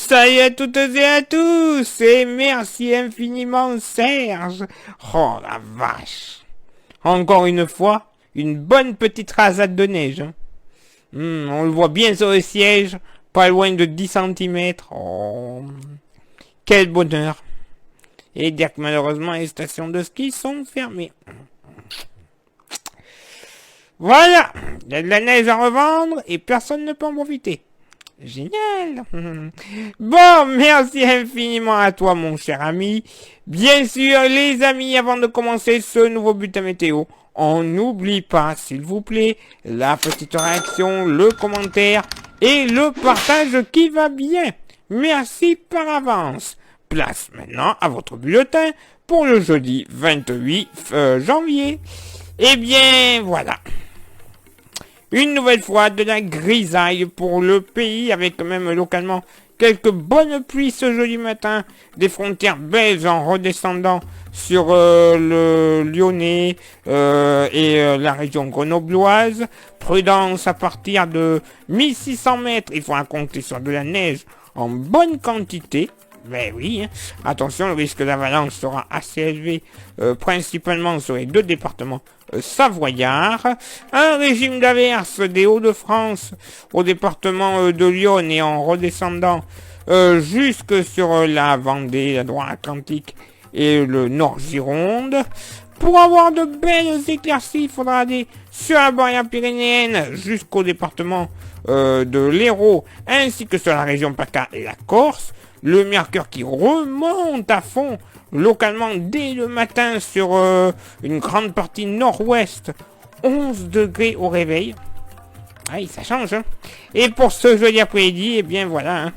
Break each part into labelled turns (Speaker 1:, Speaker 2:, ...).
Speaker 1: Salut à toutes et à tous, et merci infiniment Serge. Oh la vache. Encore une fois, une bonne petite rasade de neige. On le voit bien sur le siège, pas loin de 10 centimètres. Oh, quel bonheur. Et dire que malheureusement les stations de ski sont fermées. Voilà, il y a de la neige à revendre et personne ne peut en profiter. Génial. Bon, merci infiniment à toi mon cher ami. Bien sûr les amis, avant de commencer ce nouveau bulletin météo, on n'oublie pas s'il vous plaît la petite réaction, le commentaire et le partage qui va bien. Merci par avance. Place maintenant à votre bulletin pour le jeudi 28 janvier. Eh bien voilà. Une nouvelle fois de la grisaille pour le pays, avec même localement quelques bonnes pluies ce jeudi matin, des frontières belges en redescendant sur le Lyonnais et la région grenobloise. Prudence à partir de 1600 mètres, il faudra compter sur de la neige en bonne quantité. Ben oui, hein. Attention, le risque d'avalanche sera assez élevé, principalement sur les deux départements savoyards. Un régime d'averse des Hauts-de-France au département de Lyon et en redescendant jusque sur la Vendée, la Loire-Atlantique et le Nord-Gironde. Pour avoir de belles éclaircies, il faudra aller sur la barrière pyrénéenne jusqu'au département de l'Hérault, ainsi que sur la région PACA et la Corse. Le mercure qui remonte à fond, localement dès le matin sur une grande partie nord-ouest, 11 degrés au réveil. Aïe, ça change, hein. Et pour ce jeudi après-midi, eh bien voilà, hein.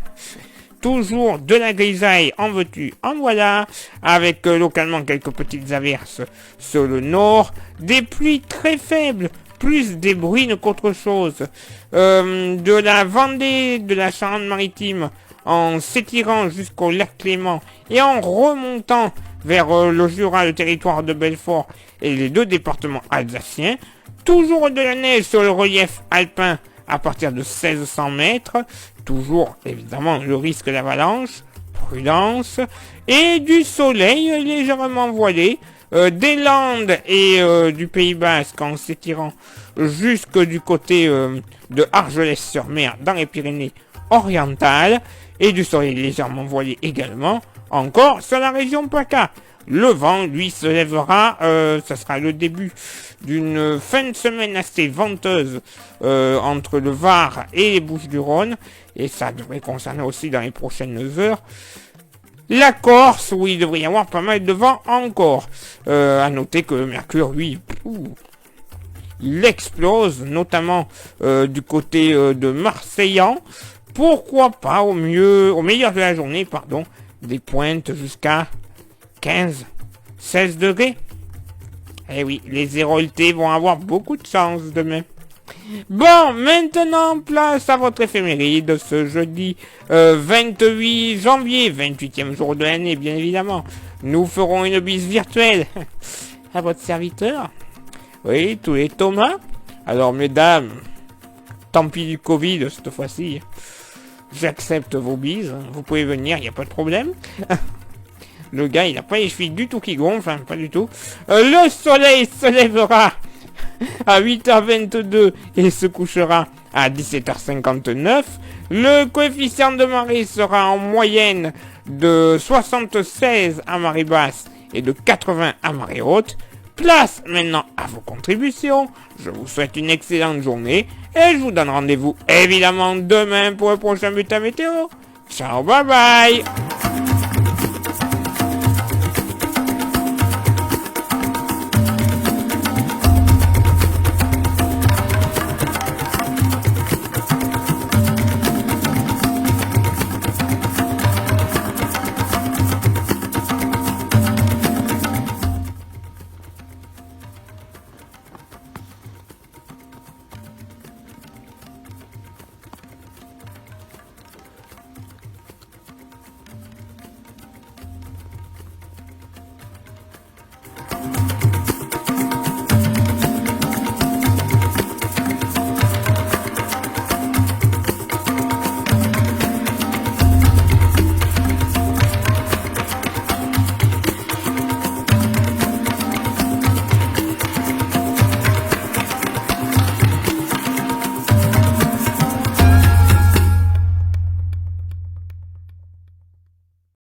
Speaker 1: Toujours de la grisaille, en veux-tu, en voilà, avec localement quelques petites averses sur le nord, des pluies très faibles, plus des bruines qu'autre chose, de la Vendée, de la Charente-Maritime, en s'étirant jusqu'au lac Clément et en remontant vers le Jura, le territoire de Belfort et les deux départements alsaciens. Toujours de la neige sur le relief alpin à partir de 1600 mètres. Toujours, évidemment, le risque d'avalanche. Prudence. Et du soleil légèrement voilé. Des Landes et du Pays Basque en s'étirant jusque du côté de Argelès-sur-Mer dans les Pyrénées orientales. Et du soleil légèrement voilé également, encore sur la région PACA. Le vent, lui, se lèvera, ça sera le début d'une fin de semaine assez venteuse entre le Var et les Bouches-du-Rhône, et ça devrait concerner aussi dans les prochaines heures la Corse, où il devrait y avoir pas mal de vent encore. À noter que le mercure, lui, il explose, notamment du côté de Marseillan. Pourquoi pas au meilleur de la journée, des pointes jusqu'à 15, 16 degrés. Eh oui, les Héroltais vont avoir beaucoup de chance demain. Bon, maintenant, place à votre éphéméride ce jeudi 28 janvier, 28e jour de l'année, bien évidemment. Nous ferons une bise virtuelle à votre serviteur. Oui, tous les Thomas. Alors, mesdames, tant pis du Covid cette fois-ci. J'accepte vos bises, vous pouvez venir, il n'y a pas de problème. Le gars, il n'a pas les chevilles du tout qui gonflent, pas du tout. Le soleil se lèvera à 8h22 et se couchera à 17h59. Le coefficient de marée sera en moyenne de 76 à marée basse et de 80 à marée haute. Place maintenant à vos contributions. Je vous souhaite une excellente journée et je vous donne rendez-vous évidemment demain pour le prochain bulletin météo. Ciao, bye bye.